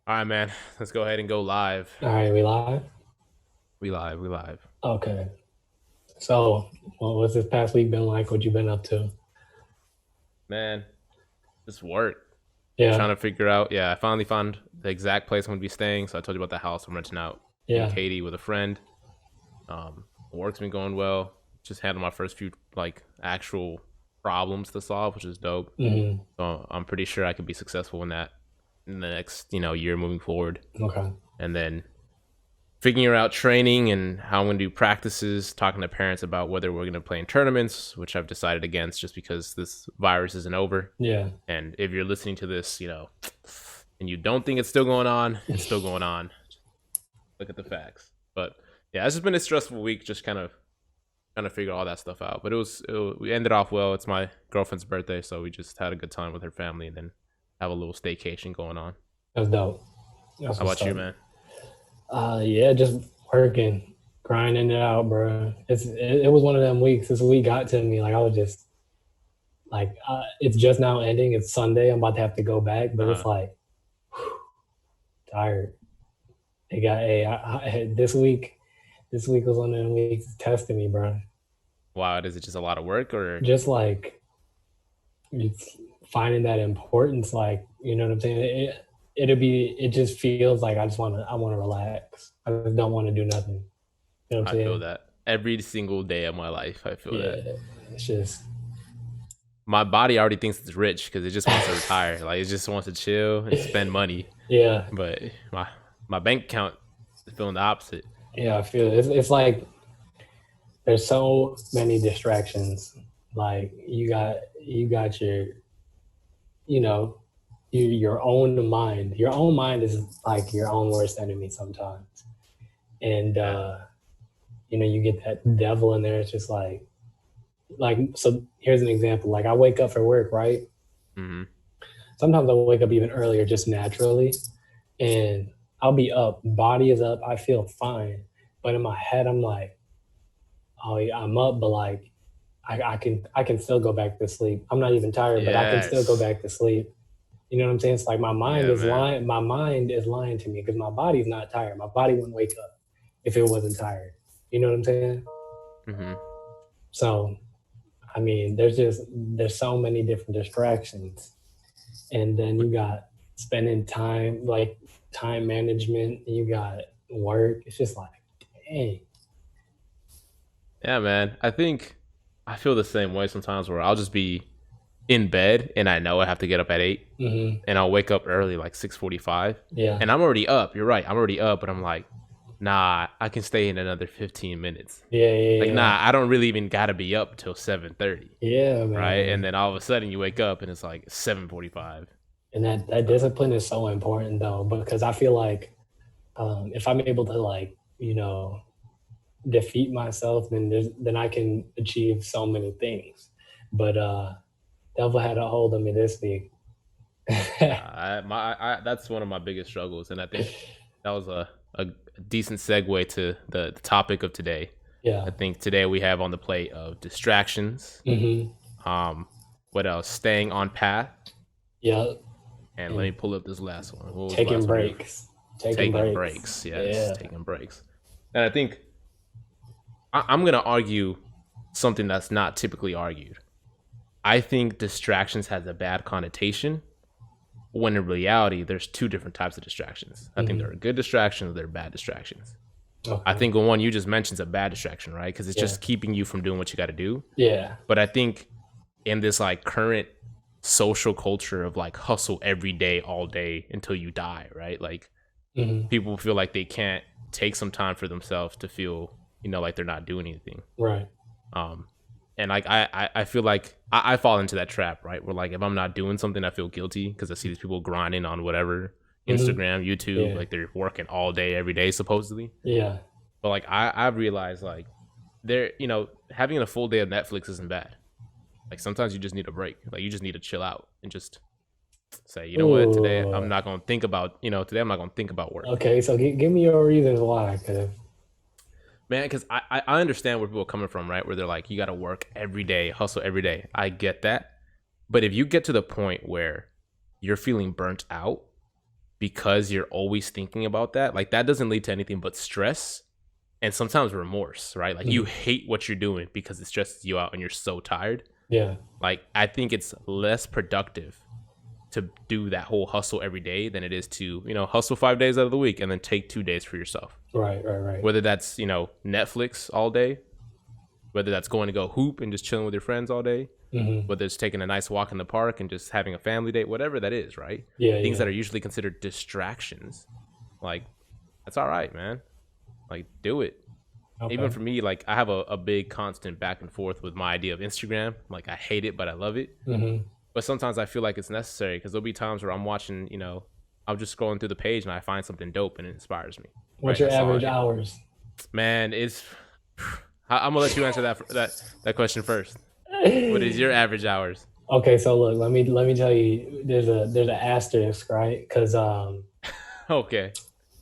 All right, man. Let's go ahead and go live. All right, we live? We live. We live. Okay. So, what's this past week been like? What you been up to? Man, this work. Yeah, Trying to figure out. Yeah, I finally found the exact place I'm going to be staying. So I told you about the house I'm renting out in yeah. Katy with a friend. Work's been going well. Just handled my first few like actual problems to solve, which is dope. Hmm. So I'm pretty sure I could be successful in that in the next year moving forward. Okay. And then figuring out training and how I'm going to do practices, talking to parents about whether we're going to play in tournaments, which I've decided against just because this virus isn't over. Yeah. And if you're listening to this, and you don't think it's still going on, it's still going on. Look at the facts. But yeah, it's just been a stressful week, just kind of trying to figure all that stuff out. But we ended off well. It's my girlfriend's birthday, so we just had a good time with her family and then have a little staycation going on. That's dope. That's How what's about you, up. man? Yeah, just working, grinding it out, bro. It was one of them weeks. This week got to me. Like I was just like, it's just now ending. It's Sunday. I'm about to have to go back, but it's Uh, like tired. It got this week. This week was one of them weeks testing me, bro. wow, is it just a lot of work or? Just like it's finding that importance, like, you know what I'm saying? It just feels like I wanna relax. I just don't want to do nothing. You know what I'm I feel saying? that every single day of my life. I feel that Yeah. It's just my body already thinks it's rich because it just wants to retire. Like it just wants to chill and spend money. yeah. But my bank account is feeling the opposite. Yeah, I feel it. It's like there's so many distractions. Like you got you know, your own mind. Your own mind is like your own worst enemy sometimes. And Yeah. you get that devil in there. It's just so here's an example. Like I wake up for work, right? Hmm. Sometimes I wake up even earlier just naturally, and I'll be up, body is up, I feel fine. But in my head, I'm like, oh yeah, I'm up, but like I can still go back to sleep. I'm not even tired, but I can still go Yes. back to sleep. You know what I'm saying? It's like Yeah, man. my mind is lying to me because my body's not tired. My body wouldn't wake up if it wasn't tired. You know what I'm saying? Hmm. So I mean, there's so many different distractions, and then you got spending time, like time management. You got work. It's just like, dang, Yeah, man. I feel the same way sometimes where I'll just be in bed and I know I have to get up at 8 hmm, and I'll wake up early like 6:45 yeah, and I'm already up. You're right. I'm already up, but I'm like, nah, I can stay in another 15 minutes. yeah, yeah, Like, yeah, nah, I don't really even gotta be up till 7:30, yeah, right? And man. then all of a sudden you wake up and it's like 7:45. And that So discipline is so important though, because I feel like if I'm able to like defeat myself, then I can achieve so many things. But devil had a hold of me this week. that's one of my biggest struggles, and I think that was a decent segue to the topic of today. I Yeah. think today we have on the plate of distractions. Hmm. Um, what else? Staying on path, Yeah. and let me And pull up this last one. What was the taking last one? breaks. Taking Taking breaks. breaks. Yes, Yeah. taking breaks. And I think I'm gonna argue something that's not typically argued. I think distractions has a bad connotation when in reality there's two different types of distractions. I think there Hmm. are good distractions, there are bad distractions. I Okay. think the one you just mentioned is a bad distraction, right? Because it's Yeah. just keeping you from doing what you got to do. Yeah. But I think in this like current social culture of like hustle every day, all day until you die, right? Like Hmm. people feel like they can't take some time for themselves to feel, like they're not doing anything. Right. Um, and like I feel like I fall into that trap, right? Where like if I'm not doing something, I feel guilty because I see these people grinding on whatever Hmm. Instagram, YouTube, Yeah. like they're working all day, every day, supposedly. Yeah. But like I've realized like they're having a full day of Netflix isn't bad. Like sometimes you just need a break. Like you just need to chill out and just say, you know what, today I'm Ooh. not gonna think about today I'm not gonna think about work, Okay. So give me your reasons why. Cause man. Because I understand where people are coming from, right? Where they're like, you got to work every day, hustle every day. I get that, but if you get to the point where you're feeling burnt out, because you're always thinking about that, like that doesn't lead to anything but stress and sometimes remorse, right? Like you hate what you're doing because it stresses you out and you're so tired. Yeah. Like I think it's less productive to do that whole hustle every day than it is to, hustle 5 days out of the week and then take 2 days for yourself. Right. Whether that's, Netflix all day, whether that's going to go hoop and just chilling with your friends all day, whether it's taking a nice walk in the park and just having a family date, whatever that is, right? Yeah. Things that are usually considered distractions. Like, that's all right, man. Like, do it. Okay. Even for me, like, I have a big constant back and forth with my idea of Instagram. Like, I hate it, but I love it. But sometimes I feel like it's necessary because there'll be times where I'm watching, I'm just scrolling through the page and I find something dope and it inspires me. What's your average hours? Man, I'm gonna let you answer that question first. What is your average hours? Okay, so look, let me tell you, there's an asterisk, right? Because Okay.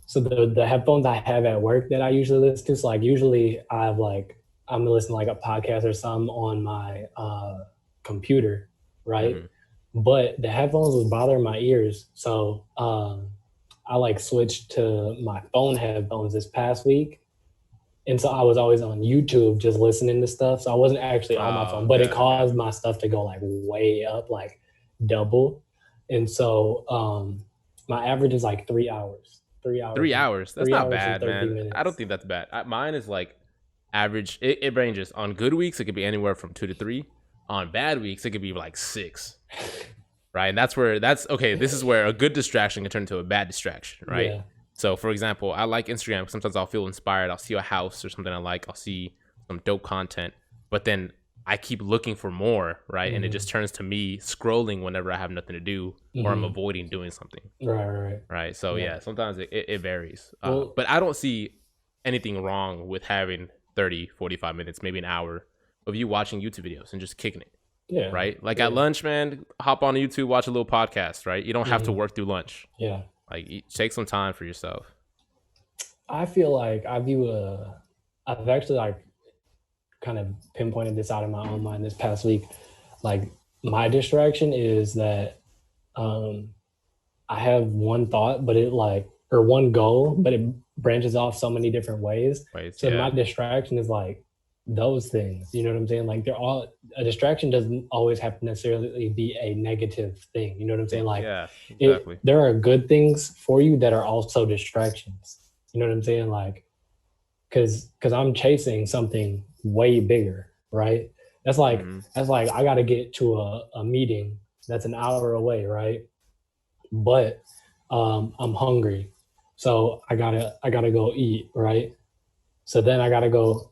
So the headphones I have at work that I usually listen to, so like usually I'm listening to like a podcast or something on my computer, right? But the headphones was bothering my ears, so I like switched to my phone headphones this past week. And so I was always on YouTube just listening to stuff. So I wasn't actually on my phone, but it caused my stuff to go like way up, like double. And so my average is like 3 hours. 3 hours. 3 hours. That's not bad, man. Minutes. I don't think that's bad. Mine is like average. It ranges. On good weeks, it could be anywhere from 2 to 3. On bad weeks, it could be like 6. Right. And that's okay. This is where a good distraction can turn into a bad distraction. Right. Yeah. So, for example, I like Instagram because sometimes I'll feel inspired. I'll see a house or something I like. I'll see some dope content. But then I keep looking for more, right? And it just turns to me scrolling whenever I have nothing to do or I'm avoiding doing something. Right. So, yeah, sometimes it varies. But I don't see anything wrong with having 30, 45 minutes, maybe an hour of you watching YouTube videos and just kicking it. Yeah. Right? Like at lunch, man, hop on YouTube, watch a little podcast, right? You don't have to work through lunch. Yeah. Like, take some time for yourself. I feel like I've actually like kind of pinpointed this out in my own mind this past week. Like my distraction is that I have one thought, but or one goal, but it branches off so many different ways. So my distraction is like those things, you know what I'm saying? Like a distraction doesn't always have to necessarily be a negative thing. You know what I'm saying? Like exactly. There are good things for you that are also distractions. You know what I'm saying? Like, cause I'm chasing something way bigger, right? That's like I got to get to a meeting that's an hour away, right? But I'm hungry. So I gotta go eat, right? So then I gotta go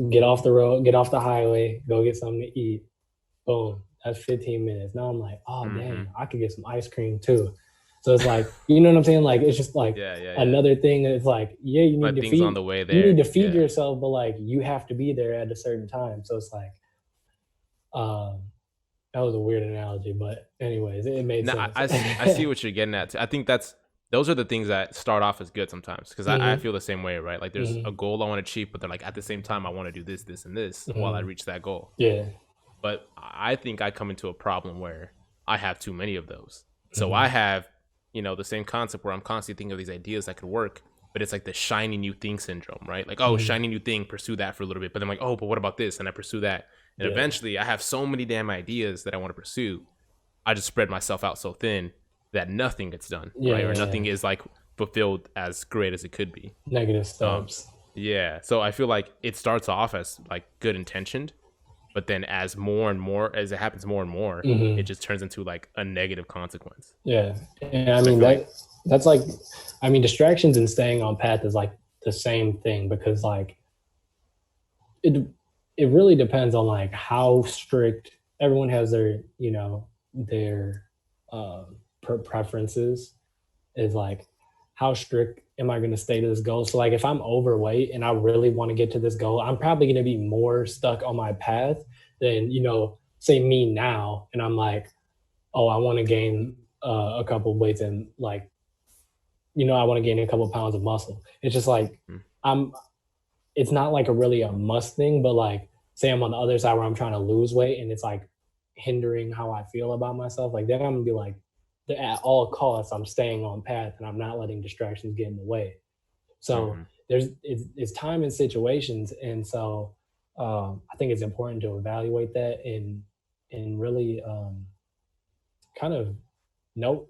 get off the road, get off the highway, go get something to eat. Boom. That's 15 minutes. Now I'm like, oh, dang, I could get some ice cream too. So it's like, you know what I'm saying? Like, it's just like another thing that it's like, you need to feed on the way there. You need to feed yourself, but like you have to be there at a certain time. So it's like, that was a weird analogy, but anyways, it made sense. I see what you're getting at. I think those are the things that start off as good sometimes because I feel the same way, right? Like there's a goal I want to achieve, but then like at the same time I want to do this, this, and this while I reach that goal. Yeah. But I think I come into a problem where I have too many of those. So I have, the same concept where I'm constantly thinking of these ideas that could work, but it's like the shiny new thing syndrome, right? Like, shiny new thing, pursue that for a little bit. But I'm like, but what about this? And I pursue that. And eventually I have so many damn ideas that I want to pursue. I just spread myself out so thin that nothing gets done, right? Or nothing is like fulfilled as great as it could be. Negative steps. So I feel like it starts off as like good intentioned, but then as it happens more and more, it just turns into like a negative consequence. Yeah. And I mean, that's like, distractions and staying on path is like the same thing because like it really depends on like how strict everyone has their preferences is like how strict am I going to stay to this goal. So like if I'm overweight and I really want to get to this goal, I'm probably going to be more stuck on my path than say me now and I'm like, oh, I want to gain a couple of weights and like I want to gain a couple of pounds of muscle. It's just like it's not like a must thing, but like say I'm on the other side where I'm trying to lose weight and it's like hindering how I feel about myself, like then I'm gonna be like, at all costs, I'm staying on path and I'm not letting distractions get in the way. So Mhm. it's time and situations, and so I think it's important to evaluate that and really kind of note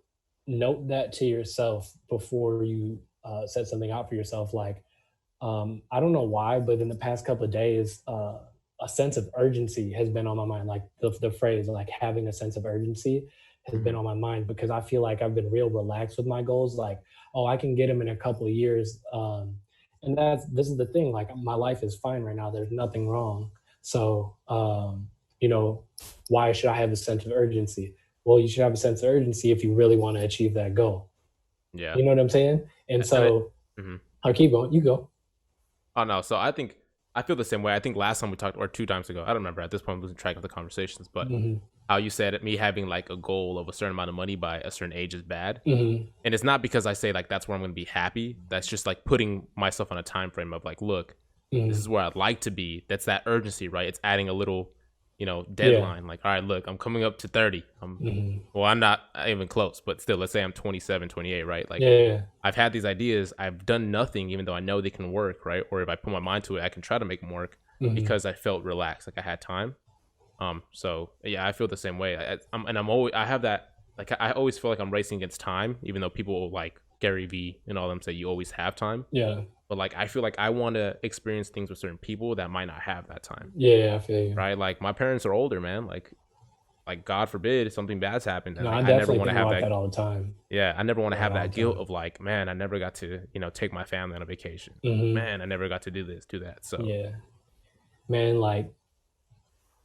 note that to yourself before you set something out for yourself. Like I don't know why, but in the past couple of days, a sense of urgency has been on my mind. Like the phrase, like having a sense of urgency has been Mhm. on my mind because I feel like I've been real relaxed with my goals. Like, oh, I can get them in a couple of years. And this is the thing. Like, my life is fine right now. There's nothing wrong. So, you know, why should I have a sense of urgency? Well, you should have a sense of urgency if you really want to achieve that goal. Yeah. You know what I'm saying? And And it. so, Mhm. I'll keep going. You go. Oh no, so I think I feel the same way. I think last time we talked, or 2 times ago, I don't remember at this point. I'm losing track of the conversations, but Hmm. how you said it, me having like a goal of a certain amount of money by a certain age is bad, Hmm. and it's not because I say like that's where I'm going to be happy. That's just like putting myself on a time frame of like, look, this Hmm. is where I'd like to be. That's that urgency, right? It's adding a little, Yeah. deadline. Like, all right, look, I'm coming up to 30. Hmm. Well, I'm not even close, but still, let's say I'm 27, 28, right? Like, Yeah. I've had these ideas. I've done nothing, even though I know they can work, right? Or if I put my mind to it, I can try to make them work Hmm. because I felt relaxed, like I had time. So yeah, I feel the same way. I'm always I have that like I always feel like I'm racing against time, even though people like Gary V and all them say you always have time. Yeah. But like I feel like I want to experience things with certain people that might not have that time, Yeah. I feel you. right? Like my parents are older, man. Like God forbid something bad's happened, and No, like I I never definitely want to think have about that. that all the time. Yeah, I never want to About have it all that the guilt time. of like, man, I never got to take my family on a vacation. Hmm. Man, I never got to do this, do that. So Yeah. Man, like,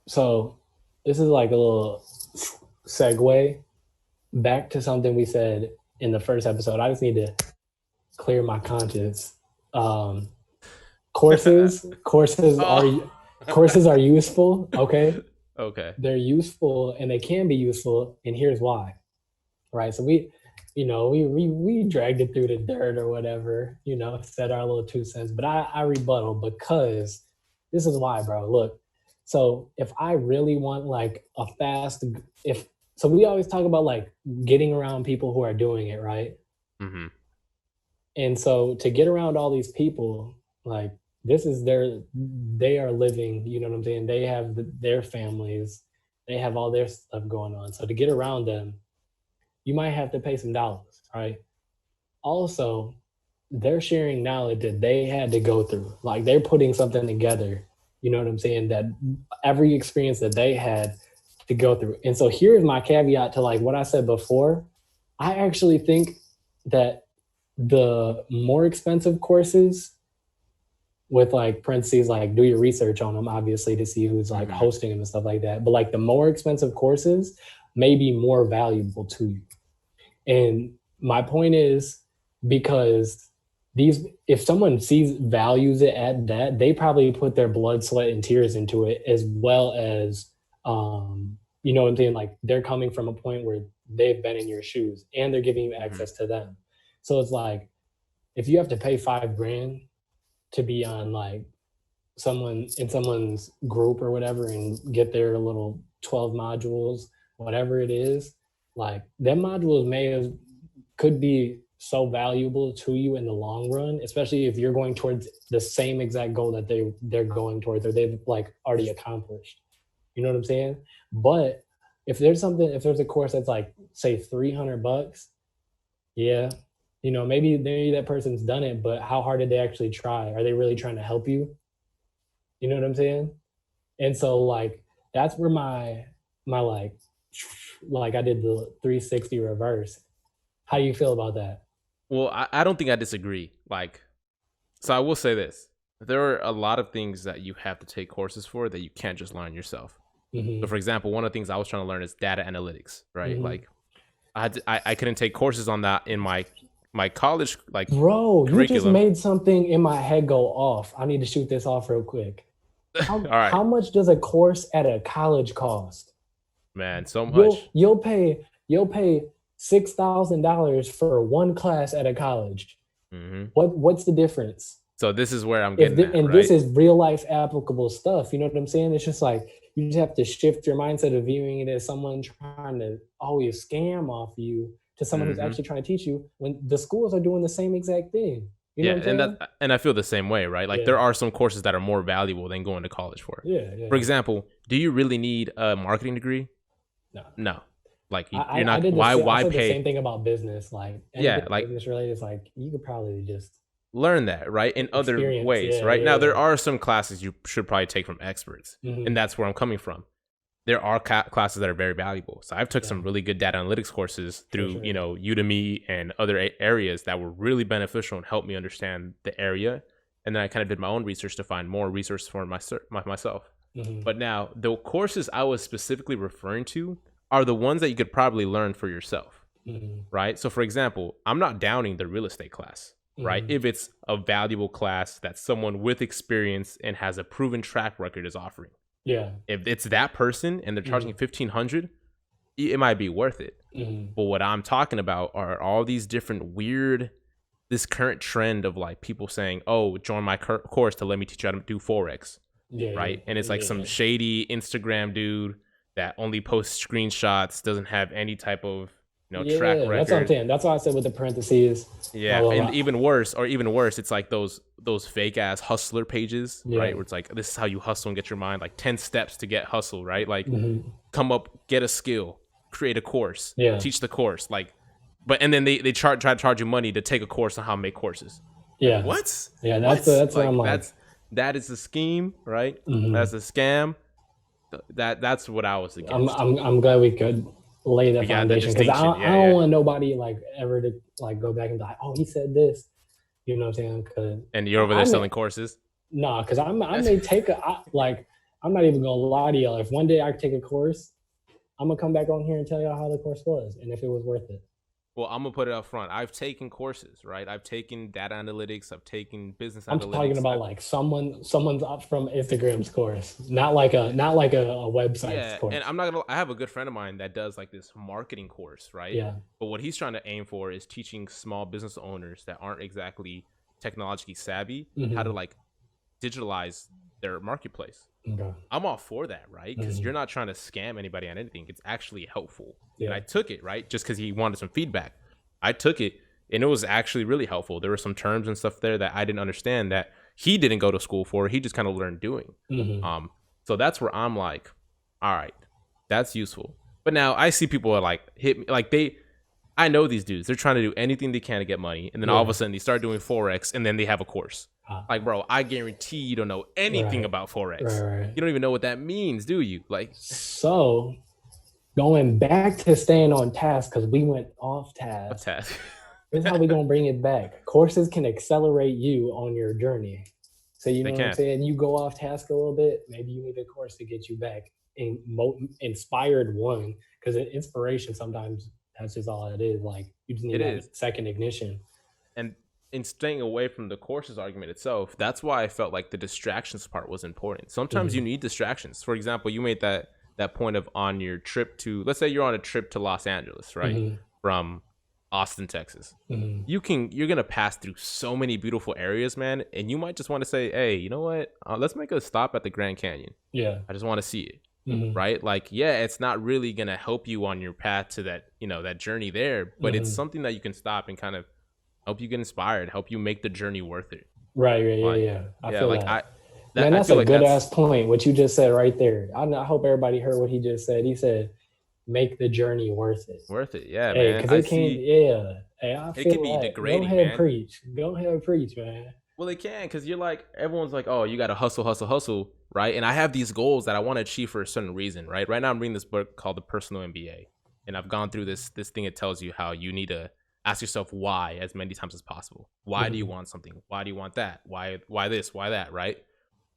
so this is like a little segue back to something we said in the first episode. I just need to clear my conscience. Um, courses are oh. courses are useful. Okay, Okay. they're useful and they can be useful, and here's why. Right, so we dragged it through the dirt or whatever, said our little 2 cents, but I rebuttal because this is why, bro. Look, so if I really want like a fast, if so, we always talk about like getting around people who are doing it right. Mhm. And so to get around all these people, like this is they are living, you know what I'm saying? They have their families, they have all their stuff going on. So to get around them, you might have to pay some dollars, right? Also, they're sharing knowledge that they had to go through. Like they're putting something together, you know what I'm saying? That every experience that they had to go through. And so here's my caveat to like what I said before. I actually think that the more expensive courses with like parentheses, like do your research on them, obviously, to see who's like Mhm. hosting them and stuff like that. But like the more expensive courses may be more valuable to you. And my point is because these, if someone sees values it at that, they probably put their blood, sweat, and tears into it, as well as, you know what I'm saying? Like they're coming from a point where they've been in your shoes and they're giving you Mhm. access to them. So it's like, if you have to pay 5 grand to be on like someone in someone's group or whatever and get their little 12 modules, whatever it is, like them modules may have could be so valuable to you in the long run, especially if you're going towards the same exact goal that they're going towards or they've like already accomplished. You know what I'm saying? But if there's a course that's like say $300, yeah, maybe that person's done it, but how hard did they actually try? Are they really trying to help you? You know what I'm saying? And so like that's where my like I did the 360 reverse. How do you feel about that? Well, I don't think I disagree. Like, so I will say this: there are a lot of things that you have to take courses for that you can't just learn yourself. So, Hmm. for example, one of the things I was trying to learn is data analytics, right? Hmm. Like, I couldn't take courses on that in my college like Bro, you just curriculum. made something in my head go off. I need to shoot this off real quick. All How right, how much does a course at a college cost? man, so You'll much. you'll pay you'll pay $6,000 for one class at a college. Hmm. What's the difference? So this is where I'm if getting the, at, and this right? is real life applicable stuff, you know what I'm saying? It's just like You just have to shift your mindset of viewing it as someone trying to always scam off you to someone who's Mm-hmm. actually trying to teach you when the schools are doing the same exact thing. You know Yeah, what I'm saying? and I feel the same way, right? Like there Yeah. are some courses that are more valuable than going to college for. Yeah. For Yeah. example, do you really need a marketing degree? No. No. Like you're I not. did the same. I Why said the same pay? thing about business. Like anything Yeah, like business related, it's like you could probably just learn that, right? In other experience. ways, Yeah. right? Now there Yeah. are some classes you should probably take from experts, Yeah. and that's where I'm coming from. There are classes that are very valuable. So I've took Yeah. some really good data analytics courses through, sure. Udemy and other areas that were really beneficial and helped me understand the area. And then I kind of did my own research to find more resources for myself. Mhm. But now the courses I was specifically referring to are the ones that you could probably learn for yourself, Mhm. right? So for example, I'm not downing the real estate class, right? Mhm. If it's a valuable class that someone with experience and has a proven track record is offering. Yeah. If it's that person and they're charging Mhm. 1,500, it might be worth it. Mhm. But what I'm talking about are all these different weird, this current trend of like people saying, "Oh, join my course to let me teach you how to do forex," Yeah. right? And it's like some Yeah. shady Instagram dude that only posts screenshots, doesn't have any type of track Yeah. That's what I'm record. saying. That's why I said with the parentheses. Blah Yeah, blah and blah. even worse, it's like those fake ass hustler pages, Yeah. right? Where it's like, this is how you hustle and get your mind, like 10 steps to get hustle, right? Like Mhm. come up, get a skill, create a course, Yeah. teach the course, like, but and then they try to charge you money to take a course on how to make courses. Like, Yeah. what? Yeah. What? That's what I'm Like like. that is a scheme, right? Mhm. That's a scam. That's what I was against. I'm glad we could lay the We got the foundation because distinction. I Yeah, don't yeah. want nobody like ever to like go back and be like, oh, he said this. You know what I'm saying? Because And you're over there selling courses. nah, because I may take like I'm not even gonna lie to y'all. If one day I take a course, I'm gonna come back on here and tell y'all how the course was and if it was worth it. Well, I'm gonna put it up front. I've taken courses, right? I've taken data analytics. I've taken business I'm talking analytics. about like someone's up from Instagram's course, not like a website's Yeah, course. and I'm not gonna. I have a good friend of mine that does like this marketing course, right? Yeah. But what he's trying to aim for is teaching small business owners that aren't exactly technologically savvy how to like digitalize their marketplace. Okay. I'm all for that, right? Because Mhm. you're not trying to scam anybody on anything. It's actually helpful. Yeah. And I took it, right? Just because he wanted some feedback. I took it and it was actually really helpful. There were some terms and stuff there that I didn't understand that he didn't go to school for. He just kind of learned doing. Mhm. So that's where I'm like, all right, that's useful. But now I see people are like hit me like I know these dudes. They're trying to do anything they can to get money, and then all of a sudden they start doing forex, and then they have a course. Like, bro, I guarantee you don't know anything about forex. Right. You don't even know what that means, do you? Like, so going back to staying on task because we went off task. task. This is how we're gonna bring it back. Courses can accelerate you on your journey. So you know what I'm saying? You go off task a little bit, maybe you need a course to get you back in inspired one, because inspiration sometimes that's just all it is. Like you just need that second ignition. And in staying away from the courses argument itself, that's why I felt like the distractions part was important. Sometimes you need distractions. For example, you made that point of on your trip to, let's say you're on a trip to Los Angeles, right? From Austin, Texas. You're gonna pass through so many beautiful areas, man, and you might just want to say, hey, you know what, let's make a stop at the Grand Canyon. I just want to see it. Right? Like, yeah, it's not really gonna help you on your path to that, that journey there, but it's something that you can stop and kind of help you get inspired, help you make the journey worth it. Right. I feel like that. Man, that's a good ass point. What you just said right there. I hope everybody heard what he just said. He said, "Make the journey worth it." Worth it, yeah, man. Because it can, yeah. Hey, I feel it can be degrading. Go ahead, man. preach. Go ahead, preach, man. Well, it can, because you're like, everyone's like, oh, you got to hustle, right? And I have these goals that I want to achieve for a certain reason, right? Right now, I'm reading this book called The Personal MBA, and I've gone through this thing. It tells you how you need to ask yourself why as many times as possible. Why do you want something? Why do you want that? Why this? Why that? Right?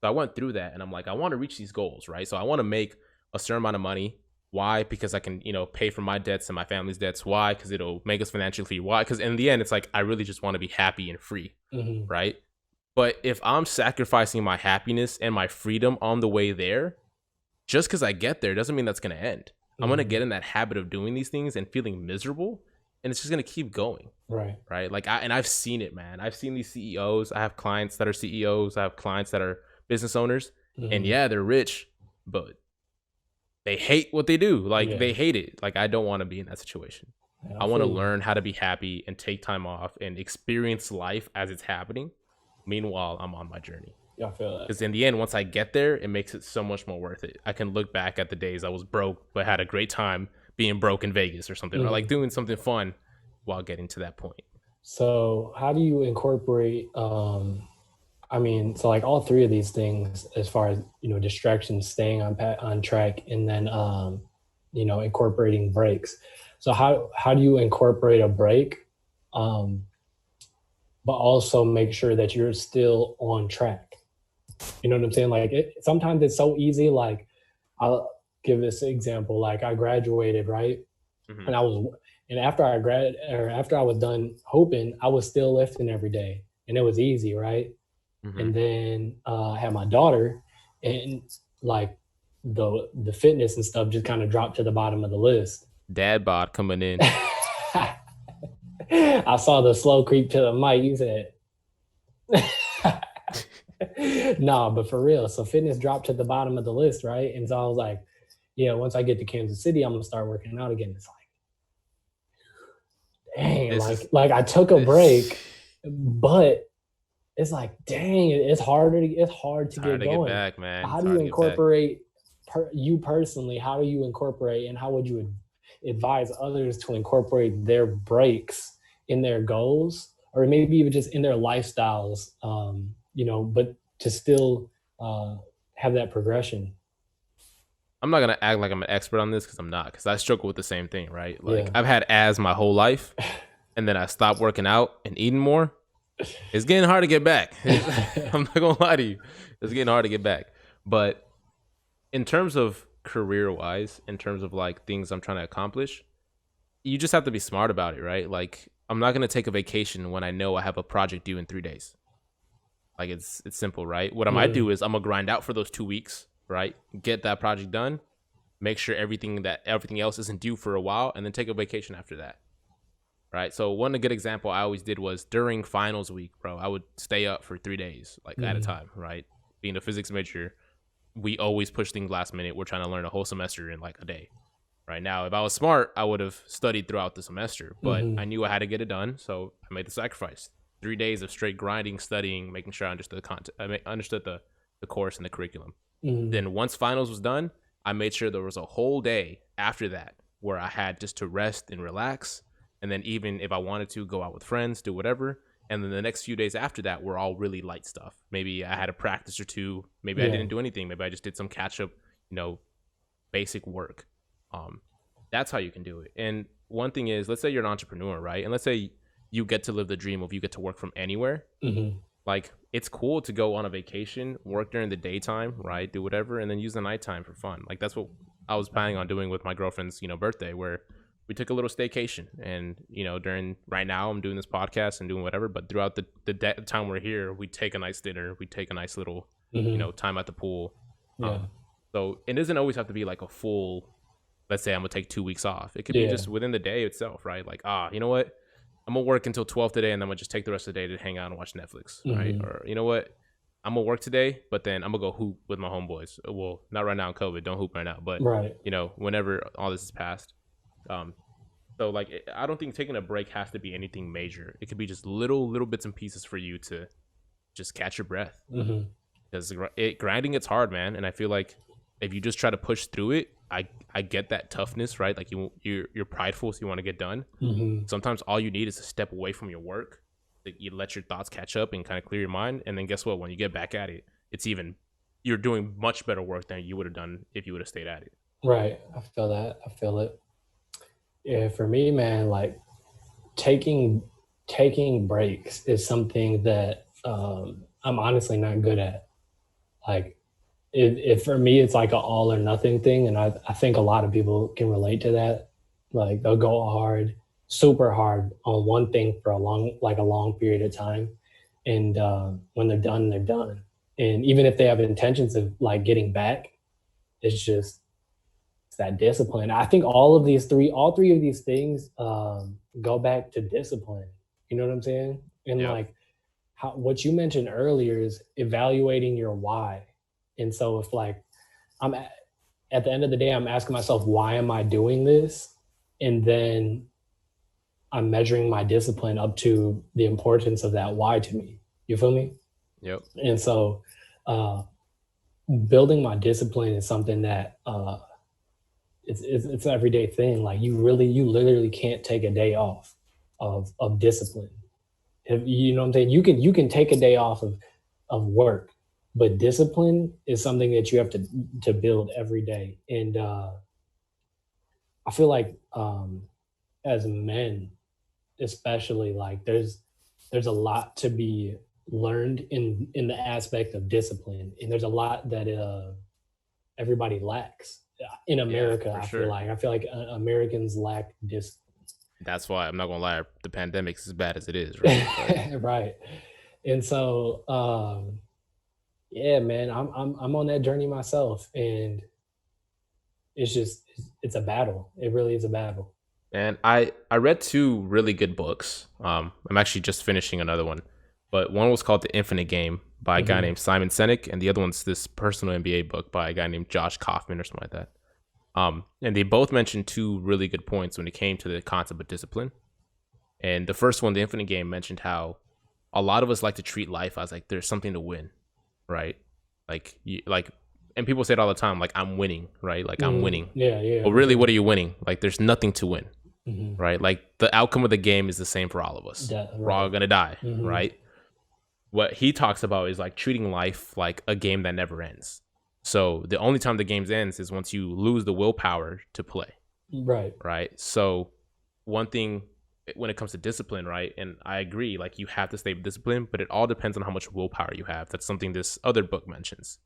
So I went through that, and I'm like, I want to reach these goals, right? So I want to make a certain amount of money. Why? Because I can, pay for my debts and my family's debts. Why? Because it'll make us financially free. Why? Because in the end, it's like, I really just want to be happy and free, right? But if I'm sacrificing my happiness and my freedom on the way there, just because I get there doesn't mean that's going to end. I'm going to get in that habit of doing these things and feeling miserable, and it's just going to keep going. Right. Like, I've seen it, man. I've seen these CEOs. I have clients that are CEOs. I have clients that are business owners, and yeah, they're rich, but they hate what they do. Like Yeah. they hate it. Like I don't want to be in that situation. Yeah, I I want to feel you. learn how to be happy and take time off and experience life as it's happening. Meanwhile, I'm on my journey. Yeah, I feel that. Because in the end, once I get there, it makes it so much more worth it. I can look back at the days I was broke but had a great time being broke in Vegas or something, or like doing something fun while getting to that point. So how do you incorporate I mean, so like all three of these things, as far as distractions, staying on track, and then incorporating breaks. So how do you incorporate a break, um, but also make sure that you're still on track? You know what I'm saying? Like sometimes it's so easy. Like I'll give this example. Like I graduated, right, Mm-hmm. and after after I was done hooping, I was still lifting every day, and it was easy, right? Mm-hmm. And then I had my daughter, and like the fitness and stuff just kind of dropped to the bottom of the list. Dad bod coming in. I saw the slow creep to the mic. You said, "No," but for real. So fitness dropped to the bottom of the list, right? And so I was like, "Yeah, once I get to Kansas City, I'm gonna start working out again." It's like, dang, like I took a break, but it's like, dang, it's hard to get going. Get back, man. How do you incorporate you personally? How do you incorporate, and how would you advise others to incorporate their breaks in their goals, or maybe even just in their lifestyles? But to still have that progression. I'm not gonna act like I'm an expert on this because I'm not. Because I struggle with the same thing, right? Like Yeah. I've had abs my whole life, and then I stopped working out and eating more. It's getting hard to get back. I'm not gonna lie to you. It's getting hard to get back. But in terms of career-wise, in terms of like things I'm trying to accomplish, you just have to be smart about it, right? Like I'm not gonna take a vacation when I know I have a project due in 3 days. Like it's simple, right? What I might do is I'm gonna grind out for those 2 weeks, right? Get that project done, make sure everything else isn't due for a while, and then take a vacation after that. Right. So one good example I always did was during finals week, bro, I would stay up for 3 days, like at a time, right? Being a physics major, we always push things last minute. We're trying to learn a whole semester in like a day. Right now, if I was smart, I would have studied throughout the semester, but I knew I had to get it done, so I made the sacrifice. 3 days of straight grinding, studying, making sure I understood the content, understood the course and the curriculum. Then once finals was done, I made sure there was a whole day after that where I had just to rest and relax. And then even if I wanted to go out with friends, do whatever. And then the next few days after that were all really light stuff. Maybe I had a practice or two. Maybe I didn't do anything. Maybe I just did some catch up, basic work. That's how you can do it. And one thing is, let's say you're an entrepreneur, right? And let's say you get to live the dream of you get to work from anywhere. Like it's cool to go on a vacation, work during the daytime, right? Do whatever, and then use the nighttime for fun. Like that's what I was planning on doing with my girlfriend's, birthday, where we took a little staycation. And during right now I'm doing this podcast and doing whatever, but throughout the time we're here, we take a nice dinner, we take a nice little time at the pool. So it doesn't always have to be like a full, let's say I'm gonna take 2 weeks off. It could be just within the day itself, right? Like you know what, I'm gonna work until 12 today, and then I'm gonna just take the rest of the day to hang out and watch Netflix, right? Or you know what, I'm gonna work today, but then I'm gonna go hoop with my homeboys. Well, not right now in COVID, don't hoop right now, but whenever all this is passed. So like I don't think taking a break has to be anything major. It could be just little bits and pieces for you to just catch your breath. Because grinding, it's hard, man. And I feel like if you just try to push through it, I get that toughness, right? Like you're prideful, so you want to get done. Sometimes all you need is to step away from your work. Like you let your thoughts catch up and kind of clear your mind, and then guess what? When you get back at it, you're doing much better work than you would have done if you would have stayed at it. Right. I feel that. I feel it. Yeah, for me, man, like taking breaks is something that I'm honestly not good at. Like if for me it's like an all or nothing thing, and I think a lot of people can relate to that. Like they'll go super hard on one thing for a long period of time, and when they're done, they're done. And even if they have intentions of like getting back, it's that discipline. I think all three of these things go back to discipline. You know what I'm saying? And like what you mentioned earlier is evaluating your why. And so if like I'm at the end of the day, I'm asking myself, why am I doing this? And then I'm measuring my discipline up to the importance of that why to me. You feel me? Yep. And so uh, building my discipline is something that it's an everyday thing. Like you literally can't take a day off of discipline. You know what I'm saying? You can take a day off of work, but discipline is something that you have to build every day. And I feel like as men, especially, like there's a lot to be learned in the aspect of discipline, and there's a lot that everybody lacks in America. For I sure. feel like Americans lack discipline. That's why I'm not gonna lie, the pandemic's as bad as it is, right? But Right. And so yeah, man, I'm on that journey myself, and it's a battle. It really is a battle. and I read two really good books. I'm actually just finishing another one, but one was called The Infinite Game by a guy Hmm. named Simon Sinek, and the other one's this personal NBA book by a guy named Josh Kaufman or something like that. And they both mentioned two really good points when it came to the concept of discipline. And the first one, The Infinite Game, mentioned how a lot of us like to treat life as like there's something to win, right? Like, and people say it all the time, like I'm winning, right? Like I'm winning. Yeah, yeah. But really, what are you winning? Like there's nothing to win, Hmm. right? Like the outcome of the game is the same for all of us. We're all Right. gonna die, Hmm. right? What he talks about is like treating life like a game that never ends. So the only time the game ends is once you lose the willpower to play, Right. right? So one thing when it comes to discipline, right? And I agree, like you have to stay disciplined, but it all depends on how much willpower you have. That's something this other book mentions.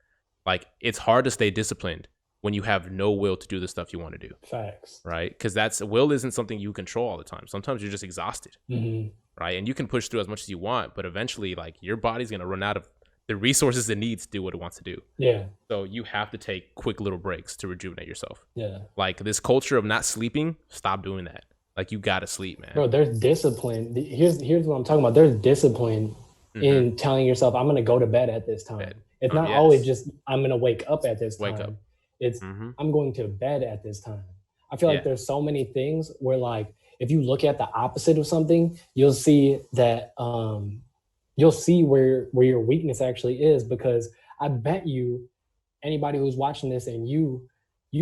Like it's hard to stay disciplined when you have no will to do the stuff you want to do, Facts. right? Because that's will isn't something you control all the time. Sometimes you're just exhausted, Hmm. right? And you can push through as much as you want, but eventually, like your body's gonna run out of the resources it needs to do what it wants to do. Yeah. So you have to take quick little breaks to rejuvenate yourself. Yeah. Like this culture of not sleeping, stop doing that. Like you gotta sleep, man. Bro, there's discipline. Here's what I'm talking about. There's discipline Mm-hmm. in telling yourself, I'm gonna go to bed at this time. Bed. It's not always Yes. just I'm gonna wake up at this Wake up. time. It's Mm-hmm. I'm going to bed at this time. I feel like Yeah. there's so many things where, like, if you look at the opposite of something, you'll see that you'll see where your weakness actually is, because I bet you anybody who's watching this, and you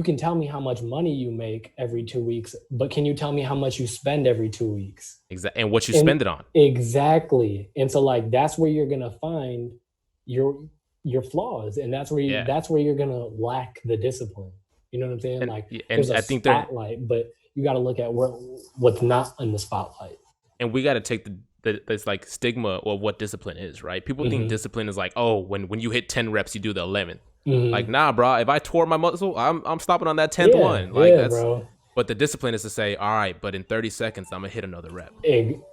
can tell me how much money you make every 2 weeks, but can you tell me how much you spend every 2 weeks? Exactly. And what you And spend it on. exactly. And so, like, that's where you're gonna find your flaws, and that's where Yeah. that's where you're gonna lack the discipline. You know what I'm saying? And Like, and there's a I think they're spotlight, but you got to look at what's not in the spotlight. and we gotta take the this like stigma of what discipline is, right? People think Mhm. discipline is like, oh, when you hit 10 reps, you do the 11th. Mhm. Like, nah, bro. If I tore my muscle, I'm stopping on that 10th Yeah, one. Like yeah, that's bro. but the discipline is to say, all right, but in 30 seconds, I'm gonna hit another rep.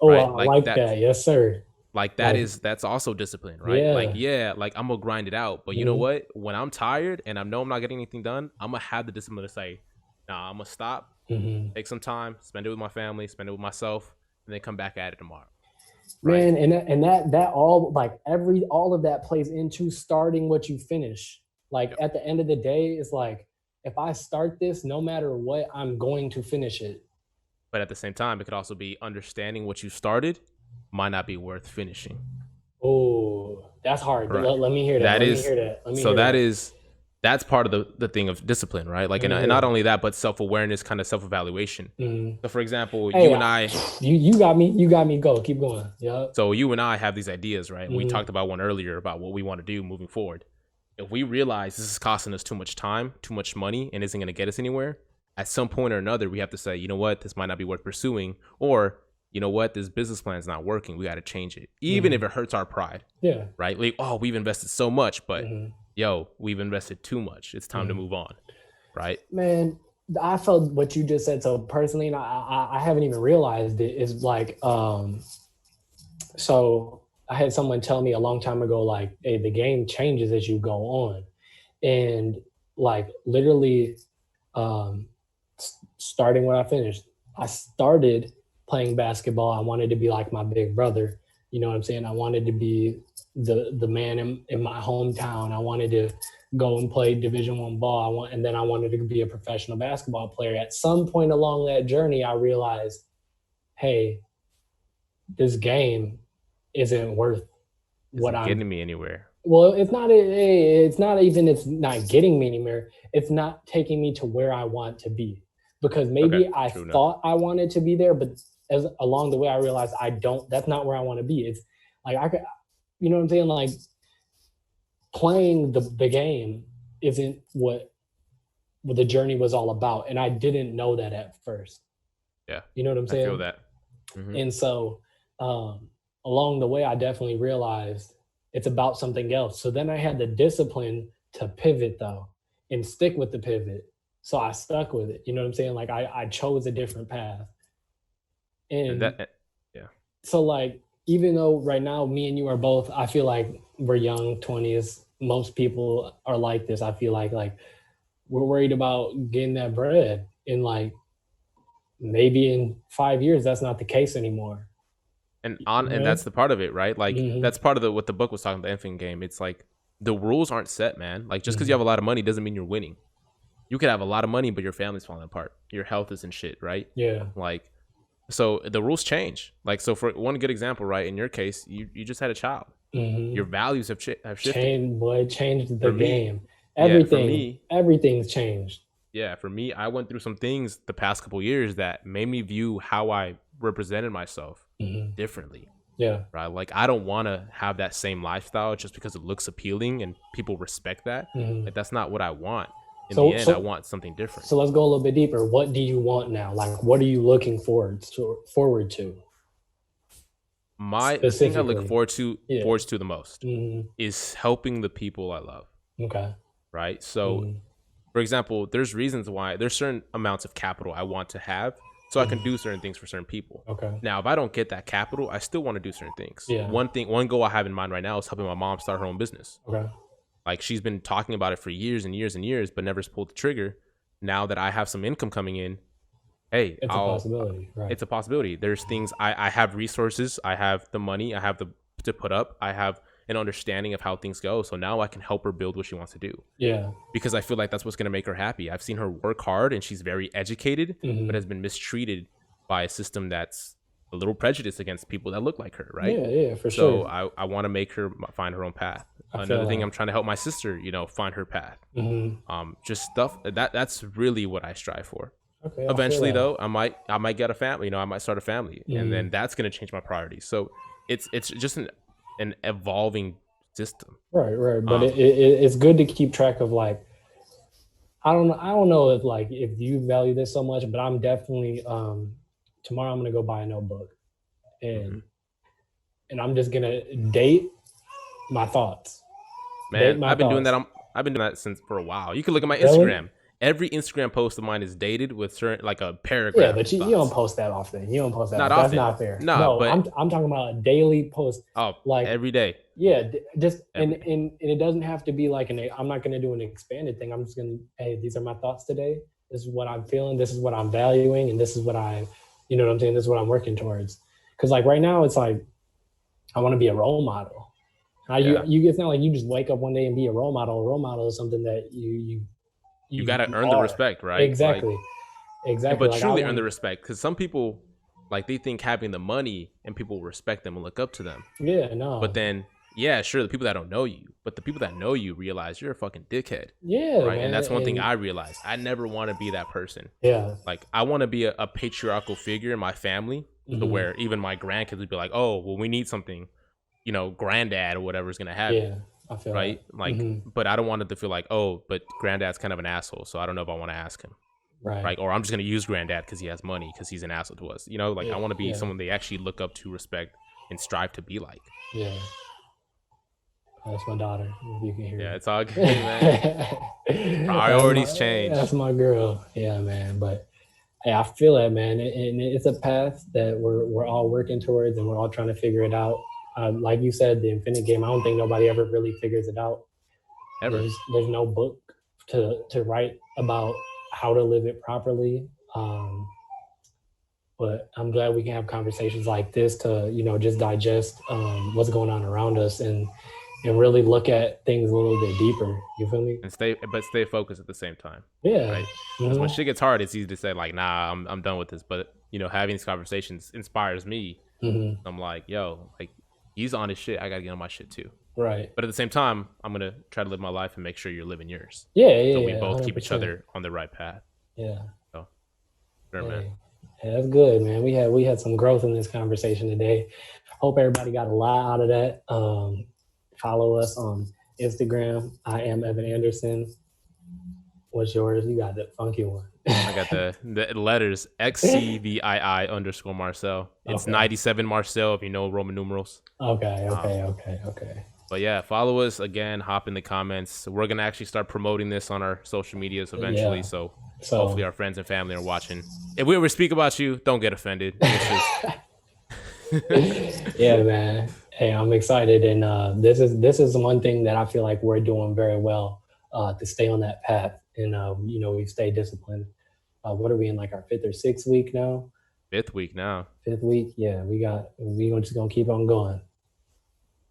Oh, Right? I like that. Yes, sir. Like Like, that's also discipline, right? Like, yeah. yeah, like I'm gonna grind it out. But you know Mhm. what? When I'm tired and I know I'm not getting anything done, I'm gonna have the discipline to say, nah, I'm gonna stop, Mhm. take some time, spend it with my family, spend it with myself, and then come back at it tomorrow. Right? Man, and that all, like, all of that plays into starting what you finish. Like, Yep. at the end of the day, it's like, if I start this, no matter what, I'm going to finish it. But at the same time, it could also be understanding what you started might not be worth finishing. Oh, that's hard. Right. Let me hear that. That Let is me hear that. Let me so hear that that. is that's part of the thing of discipline, right? Like, and not only that, but self-awareness, kind of self-evaluation. Mhm. So for example, Hey, you and I you got me. You got me. Go. Keep going. Yeah. so you and I have these ideas, right? We Mhm. talked about one earlier about what we want to do moving forward. If we realize this is costing us too much time, too much money, and isn't going to get us anywhere, at some point or another, we have to say, you know what, this might not be worth pursuing, or you know what, this business plan is not working. We got to change it, even if it hurts our pride, Yeah. right? Like, oh, we've invested so much, but Mhm. yo, we've invested too much. It's time to Mhm. move on, right? Man, I felt what you just said so personally, and I haven't even realized it. Is like, so I had someone tell me a long time ago, like, hey, the game changes as you go on, and, like, literally, starting when I finished, I started playing basketball. I wanted to be like my big brother. You know what I'm saying? I wanted to be the man in my hometown. I wanted to go and play Division I ball. And then I wanted to be a professional basketball player. At some point along that journey, I realized, hey, this game isn't worth what Isn't I'm getting me anywhere. well, it's not. It's not even. It's not getting me anywhere. It's not taking me to where I want to be, because Okay, maybe I true enough. thought I wanted to be there, but as along the way, I realized I don't. That's not where I want to be. It's like I could, you know what I'm saying? Like playing the game isn't what the journey was all about, and I didn't know that at first. Yeah, You know what I'm I feel saying? that. Hmm. And so along the way, I definitely realized it's about something else. So then I had the discipline to pivot though and stick with the pivot. So I stuck with it. You know what I'm saying? Like I chose a different path. And And yeah, so like, even though right now me and you are both, I feel like we're young 20s. Most people are like this. I feel like we're worried about getting that bread. And like maybe in 5 years, that's not the case anymore. You and know? that's the part of it, right? Like Mm-hmm. that's part of the what the book was talking about, the infant game. It's like the rules aren't set, man. Like just because you Mm-hmm. have a lot of money doesn't mean you're winning. You could have a lot of money, but your family's falling apart. Your health is in shit, right? Yeah. Like so the rules change. Like so for one good example, right? In your case, you just had a child. Your Mm-hmm. values have shifted. Changed the For me, game. yeah, for me, Everything's changed. yeah, for me, I went through some things the past couple years that made me view how I represented myself Mm-hmm. differently. Yeah. Right? Like I don't want to have that same lifestyle just because it looks appealing and people respect that. Mm-hmm. Like that's not what I want. In the So end, I so want something different. so let's go a little bit deeper. What do you want now? Like, what are you looking forward to The thing I look specifically? Yeah. forward to the most Mm-hmm. is helping the people I love. Okay. Right? So, Mm-hmm. for example, there's reasons why there's certain amounts of capital I want to have so I can Mm-hmm. do certain things for certain people. Okay. Now, if I don't get that capital, I still want to do certain things. Yeah. One goal I have in mind right now is helping my mom start her own business. Okay. Like she's been talking about it for years and years and years, but never pulled the trigger. Now that I have some income coming in, hey, It's a possibility, right? it's a possibility. There's things I have resources, I have the money, I have the to put up, I have an understanding of how things go. So now I can help her build what she wants to do Yeah. because I feel like that's what's going to make her happy. I've seen her work hard and she's very educated, but Mm-hmm. has been mistreated by a system that's a little prejudiced against people that look like her, right? Yeah. Yeah. For So sure. I want to make her find her own path. I feel Another thing, that. I'm trying to help my sister, find her path. Mm-hmm. Just stuff that's really what I strive for. Okay. I feel Eventually, that. though, I might get a family. I might start a family, and Mm-hmm. then that's gonna change my priorities. So it's just an evolving system. Right. Right. But Um, it's good to keep track of like, I don't know if like if you value this so much, but I'm definitely tomorrow I'm gonna go buy a notebook mhm. and I'm just gonna date my thoughts. Date Man, my thoughts. I've been doing that since for a while. You can look at my Really? Instagram. Every Instagram post of mine is dated with certain like a Yeah, paragraph but of you don't thoughts. post that often. You don't post that Not often. That's often, not fair. nah, No, but I'm talking about a daily post. oh, Like every day, yeah, just every day. and it doesn't have to be like I'm not gonna do an expanded thing. I'm just gonna, hey, these are my thoughts today. This is what I'm feeling. This is what I'm valuing, and this is what you know what I'm saying. This is what I'm working towards. Because like right now, it's like I want to be a role model. Yeah, It's not like you just wake up one day and be a role model. A role model is something that you gotta you earn the are. respect, right? Like, Exactly. Exactly. but Like I truly earn want the to. respect because some people like they think having the money and people respect them and look up to them. Yeah. But No. then, yeah, sure, the people that don't know you, but the people that know you realize you're a fucking dickhead, Yeah, right? And man. that's one thing And I realized. I never want to be that person. yeah. Like, I want to be a patriarchal figure in my family to Hmm. where even my grandkids would be like, oh, well, we need something, granddad or whatever is going to have it, Yeah. I feel that. right? Like, Hmm. but I don't want it to feel like, oh, but granddad's kind of an asshole. So I don't know if I want to ask him. Right. Right. Or I'm just going to use granddad because he has money because he's an asshole to us. Like I Yeah. want to be Yeah. someone they actually look up to, respect, and strive to be like. Yeah. That's my daughter. If you can Yeah, hear it's all good, man. it. Priorities change. That's my girl. Yeah, man. But hey, I feel it, man. And it's a path that we're all working towards, and we're all trying to figure it out. Like you said, the infinite game. I don't think nobody ever really figures it out. Ever. There's no book to write about how to live it properly. Um, But I'm glad we can have conversations like this to, just digest what's going on around us and really look at things a little bit deeper. You feel me? And stay focused at the same time, Yeah. right? Because when Hmm. shit gets hard, it's easy to say like, nah, I'm done with this. But having these conversations inspires me. Hmm. I'm like, yo, like he's on his shit. I gotta get on my shit too. Right. But at the same time, I'm gonna try to live my life and make sure you're living yours. Yeah. So Yeah. we Yeah. both keep each 100%. other on the right path. Yeah. So, sure, man. Hey. Yeah, that's good, man. We had some growth in this conversation today. Hope everybody got a lot out of that. Follow us on Instagram. I am Evan Anderson. What's yours? You got the funky one. I got the letters XCVII_Marcel. It's Okay. 97 Marcel if you know Roman numerals. Okay. Um, Okay. but yeah, follow us again. Hop in the comments. We're gonna actually start promoting this on our social medias eventually. Yeah. So So hopefully our friends and family are watching. If we ever speak about you, don't get offended. yeah, man. Hey, I'm excited, and this is one thing that I feel like we're doing very well to stay on that path, and we stay disciplined. What are we in, like our fifth or sixth week now? 5th week now. Fifth week, yeah. We just gonna keep on going.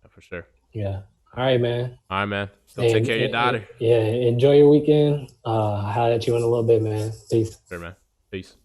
For sure. Yeah. All right, man. All right, man. Still take care of your daughter. Yeah. Enjoy your weekend. I'll holler at you in a little bit, man. Peace. Sure, man. Peace.